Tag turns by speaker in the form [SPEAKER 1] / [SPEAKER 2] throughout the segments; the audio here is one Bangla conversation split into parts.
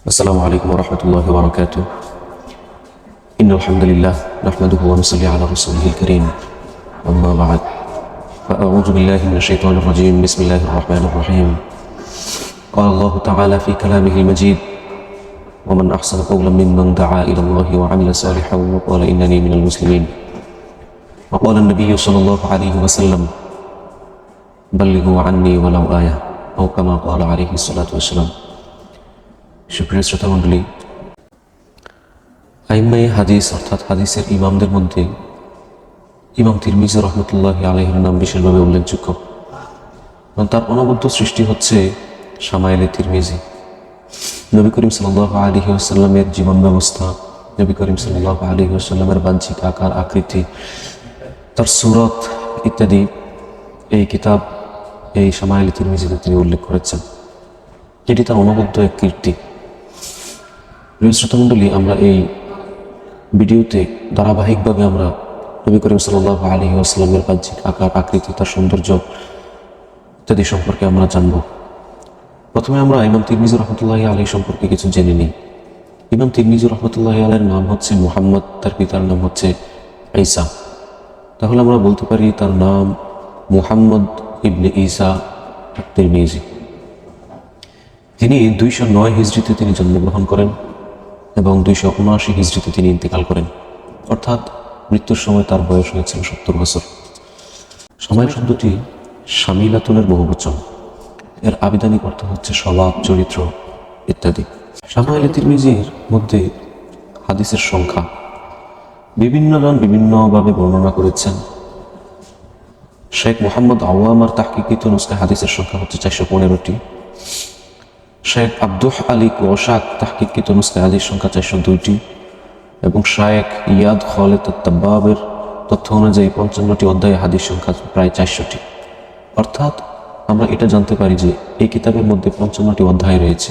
[SPEAKER 1] السلام عليكم ورحمة الله وبركاته. إن الحمد لله نحمده ونصلي على رسوله الكريم. أما بعد فأعوذ بالله من الشيطان الرجيم. بسم الله الرحمن الرحيم. قال الله تعالى في كلامه المجيد: ومن أحسن قولا ممن دعا إلى الله وعمل صالحا وقال إنني من المسلمين. وقال النبي صلى الله عليه وسلم: بلغوا عني ولو آية، أو كما قال عليه الصلاة والسلام. সুপ্রিয় শ্রোতা মণ্ডলী, আইম্মায়ে হাদিস অর্থাৎ হাদিসের ইমামদের মধ্যে ইমাম তিরমিজি রহমতুল্লাহি আলাইহির নাম বিশেষভাবে উল্লেখযোগ্য এবং তার অনবদ্য সৃষ্টি হচ্ছে শামায়েলে তিরমিজি। নবী করিম সাল্লাল্লাহু আলাইহি ওয়াসাল্লামের জীবন ব্যবস্থা, নবী করিম সাল্লাল্লাহু আলাইহি ওয়াসাল্লামের বাহ্যিক আকার আকৃতি, তার সূরত ইত্যাদি এই কিতাব এই শামায়েলে তিরমিজিতে তিনি উল্লেখ করেছেন, যেটি তার অনবদ্য এক কীর্তি। প্রিয় শ্রোতামণ্ডলী, আমরা এই ভিডিওতে ধারাবাহিকভাবে আমরা নবী করিম সাল্লাল্লাহু আলাইহি ওয়াসাল্লামের বাহ্যিক আকার আকৃতি, তার সৌন্দর্য ইত্যাদি সম্পর্কে আমরা জানব। প্রথমে আমরা ইমাম তিরমিজি রহমতুল্লাহি আলাইহি সম্পর্কে কিছু জেনে নিই। ইমাম তিরমিজি রহমতুল্লাহি আলাইহির নাম হচ্ছে মুহাম্মদ, তার পিতার নাম হচ্ছে ঈসা। তাহলে আমরা বলতে পারি তার নাম মুহাম্মদ ইবনে ঈসা তিরমিজি। তিনি 209 হিজরিতে তিনি জন্মগ্রহণ করেন এবং 279 হিজরিতে তিনি ইন্তেকাল করেন, অর্থাৎ মৃত্যুর সময় তার বয়স হয়েছিল 70 বছর। শামাইল শব্দটি শামিলাতুনের বহুবচন, এর আবিধানিক অর্থ হচ্ছে স্বভাব, চরিত্র ইত্যাদি। শামাইলে তিরমিজির মধ্যে হাদিসের সংখ্যা বিভিন্নজন বিভিন্নভাবে বর্ণনা করেছেন। শেখ মোহাম্মদ আওয়ামার তাহকিকিত নুসখায় হাদিসের সংখ্যা হচ্ছে 415টি। শেখ আব্দুল আলী কোশাক তাহকিকিত নুসখায় হাদিস সংখ্যা 402টি এবং শেখ ইয়াদ খালেদ তাব্বাবের তথ্য অনুযায়ী 55টি অধ্যায়ে হাদিস সংখ্যা প্রায় 400টি। অর্থাৎ আমরা এটা জানতে পারি যে এই কিতাবের মধ্যে 55টি অধ্যায় রয়েছে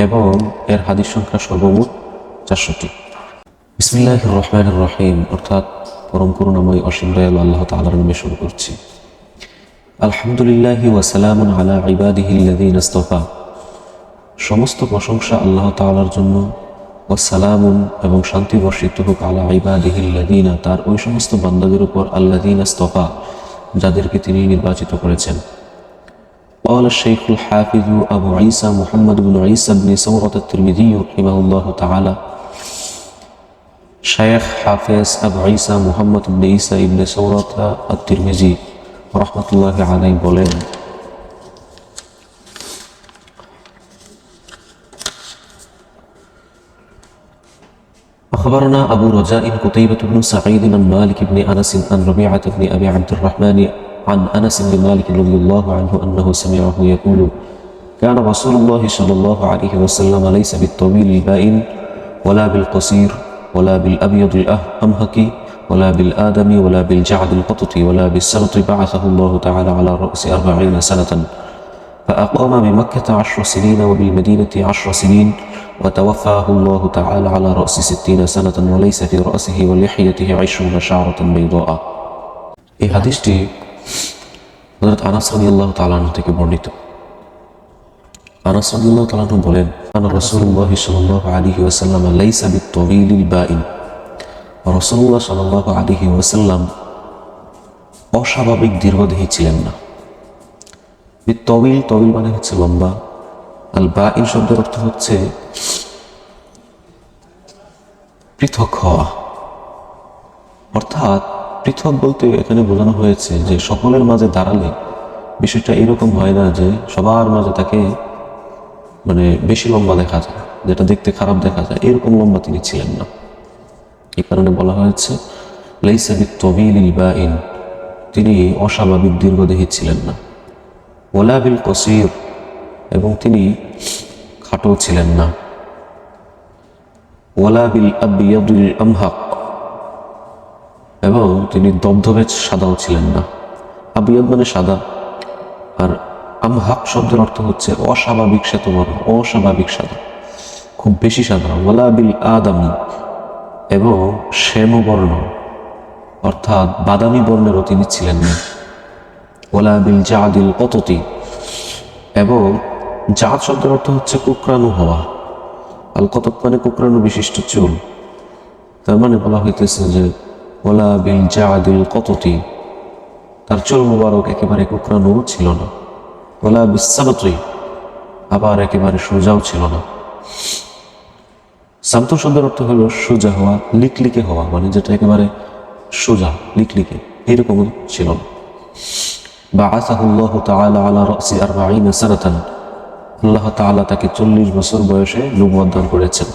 [SPEAKER 1] এবং এর হাদিস সংখ্যা সর্বমোট 400টি। বিসমিল্লাহির রহমানির রহিম, অর্থাৎ পরম করুণাময় অসীম দয়ালু আল্লাহ তাআলার নামে শুরু করছি। আলহামদুলিল্লাহি ওয়া সালামুন আলা ইবাদিহিল্লাযীনা ইসতাফা। সমস্ত প্রশংসা আল্লাহ তাআলার জন্য। ওয়া সালামুন, এবং শান্তি বর্ষিত হোক আলা ইবাদিহিল্লাযীনা, তার ওই সমস্ত বান্দাদের উপর আল্লাযীনা ইসতাফা, যাদেরকে তিনি নির্বাচিত করেছেন। قال الشيخ الحافظ أبو عيسى محمد بن عيسى بن ثورة الترمذي رحمه الله تعالى। শেখ হাফেজ আবু ঈসা মুহাম্মদ ইবনে ঈসা ইবনে সৌরাতা আত-তিরমিজি রহমতুল্লাহি আলাইহি বলেন: أخبرنا أبو رجاء قتيبة بن سعيد عن مالك بن أنس عن ربيعة بن أبي عبد الرحمن عن أنس بن مالك رضي الله عنه أنه سمعه يقول: كان رسول الله صلى الله عليه وسلم ليس بالطويل البائن ولا بالقصير ولا بالأبيض الأمهك ولا بالآدم ولا بالجعد القطط ولا بالسبط، بعثه الله تعالى على رأس 40 سنة، فأقام بمكة 10 سنين وبالمدينة 10 سنين، وتوفاه الله تعالى على رأس 60 سنة، وليس في رأسه ولحيته 20 شعرة بيضاء। এই হাদিসটি হযরত আনাস রাদিয়াল্লাহু তাআলা আনহু থেকে বর্ণিত। আনাস রাদিয়াল্লাহু তাআলা আনহু বলেন: আনা রাসূলুল্লাহ সাল্লাল্লাহু আলাইহি ওয়াসাল্লাম লাইসা বিত-তাওয়িলিল বাইন। রাসূলুল্লাহ সাল্লাল্লাহু আলাইহি ওয়াসাল্লাম অস্বাভাবিক দীর্ঘদেহী ছিলেন না। বিত-তাওয়িল, তাওয়িল মানে হচ্ছে লম্বা, আল বাইন শব্দের অর্থ হচ্ছে পৃথক হওয়া। অর্থাৎ পৃথক বলতে এখানে বোঝানো হয়েছে যে সকলের মাঝে দাঁড়ালে বিষয়টা এরকম হয় না যে সবার মাঝে তাকে বেশি লম্বা দেখা যায়, যেটা দেখতে খারাপ দেখা যায়, এরকম লম্বা তিনি ছিলেন না। এই কারণে বলা হয়েছে লাইসা বিত-তাওয়িলিল বাইন, তিনি অস্বাভাবিক দীর্ঘদেহী ছিলেন না। ওয়ালা বিল কসির, এবং তিনি খাটো ছিলেন না। ওয়ালা বিল আবিয়াদিল আমহাক, এবং তিনি দবদবে সাদাও ছিলেন না। আবিয়াদ মানে সাদা, আর আমহাক শব্দের অর্থ হচ্ছে অস্বাভাবিক শ্বেতবর্ণ, অস্বাভাবিক সাদা, খুব বেশি সাদা। ওয়ালা বিল আদামি, এবং শ্যামবর্ণ অর্থাৎ বাদামি বর্ণেরও তিনি ছিলেন না। ওয়ালা বিল জাদিল কততি, এবং জাত শব্দের অর্থ হচ্ছে কুকরানো হওয়া। আল কতব মানে কুকরানো বিশিষ্ট চুল। তার মানে বলা হইতেছে যে ওলা বিল জাদিল কততি, তার চুল মুবারক একেবারে কুকরানো ছিল না। ওলা বিসাবতি, আবার একেবারে সোজাও ছিল না। সামতু শব্দের অর্থ হলো সোজা হওয়া, লিকলিকে হওয়া, মানে যেটা একেবারে সোজা লিকলিকে, এরকম ছিল না। বাআসাহুল্লাহু তাআলা আলা রাসি 40 সানাতান, আল্লাহ তাআলা তাকে 40 বছর বয়সে নবুয়ত দান করেছেন।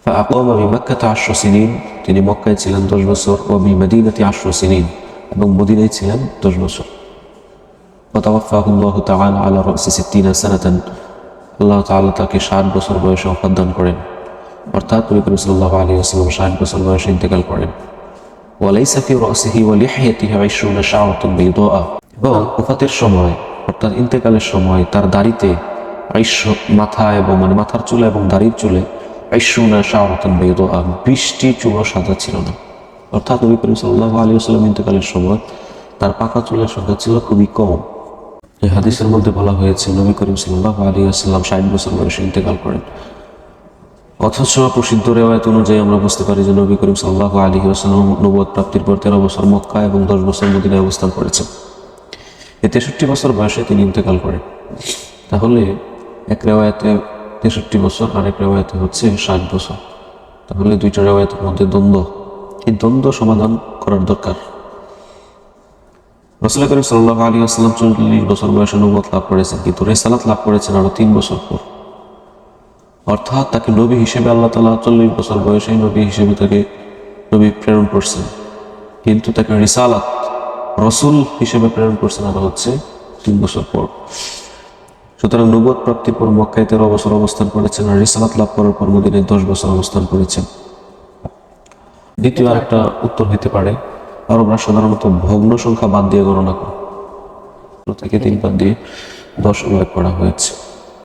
[SPEAKER 1] ফাআকামা বিমাক্কাতা 10 সিনিন, তিনি মক্কায় ছিলেন 10 বছর। ওয়া বিমাদিনাতি 10 সিনিন, এবং মদিনায় ছিলেন 10 বছর। ওয়াতাওয়াফাহুল্লাহু তাআলা আলা রাসি 60 সানাতান, আল্লাহ তাআলা তাকে 60 বছর বয়সে ওফাত দান করেন, অর্থাৎ নবী করিম সাল্লাল্লাহু আলাইহি ওয়াসাল্লাম 60 বছর বয়সে ইন্তেকাল করেন। ওয়ালাইসা ফি রাসিহি ওয়া লিহইয়াতিহি 20 শাআরাতুন বাইদাআ, এবং ওফাতের সময় অর্থাৎ ইন্তেকালের সময় তার দাড়িতে মাথা এবং মানে মাথার চুলে এবং দাড়ির চুলে 20 শাআরাতুন বাইদাআ, 20টি চুলও সাদা ছিল না। অর্থাৎ নবী করিম সাল্লাল্লাহু আলাইহি ওয়াসাল্লাম ইন্তেকালের সময় তার পাকা চুলের সংখ্যা ছিল খুবই কম। এই হাদিসের মধ্যে বলা হয়েছে নবী করিম সাল্লাল্লাহু আলাইহি ওয়াসাল্লাম 60 বছর বয়সে ইন্তেকাল করেন। অথচ প্রসিদ্ধ রেওয়ায়াত অনুযায়ী আমরা বুঝতে পারি যে নবী করিম সাল্লাল্লাহু আলাইহি ওয়াসাল্লাম নবুয়ত প্রাপ্তির পর 13 বছর মক্কা এবং 10 বছর মদিনায় অবস্থান করেছেন। এই 63 বছর বয়সে তিনি ইন্তেকাল করেন। তাহলে এক রেওয়ায়াতে 63 বছর, আরেক রেওয়ায়াতে হচ্ছে 60 বছর। তাহলে দুইটা রেওয়ায়াতের মধ্যে দ্বন্দ্ব, এই দ্বন্দ্ব সমাধান করার দরকার। রাসূল করিম সাল্লাল্লাহু আলাইহি ওয়াসাল্লাম 40 বছর বয়সে নবুয়ত লাভ করেছেন, কিন্তু রিসালাত লাভ করেছেন আরো 3 বছর পর। অর্থাৎ তাকে নবী হিসেবে আল্লাহ তাআলা 40 বছর বয়সে নবী হিসেবে তাকে নবী প্রেরণ করছেন, কিন্তু তাকে রিসালাত রসুল হিসেবে প্রেরণ করছেন আরো হচ্ছে 3 বছর পর। সুতরাং নবুয়ত প্রাপ্তির পর মক্কায় 13 বছর অবস্থান করেছেন, আর রিসালাত লাভ করার পর মদিনায় 10 বছর অবস্থান করেছেন। দ্বিতীয় আরেকটা উত্তর হইতে পারে, আরবরা সাধারণত ভগ্ন সংখ্যা বাদ দিয়ে গণনা করে, থেকে 3 বাদ দিয়ে 10 উল্লেখ করা হয়েছে।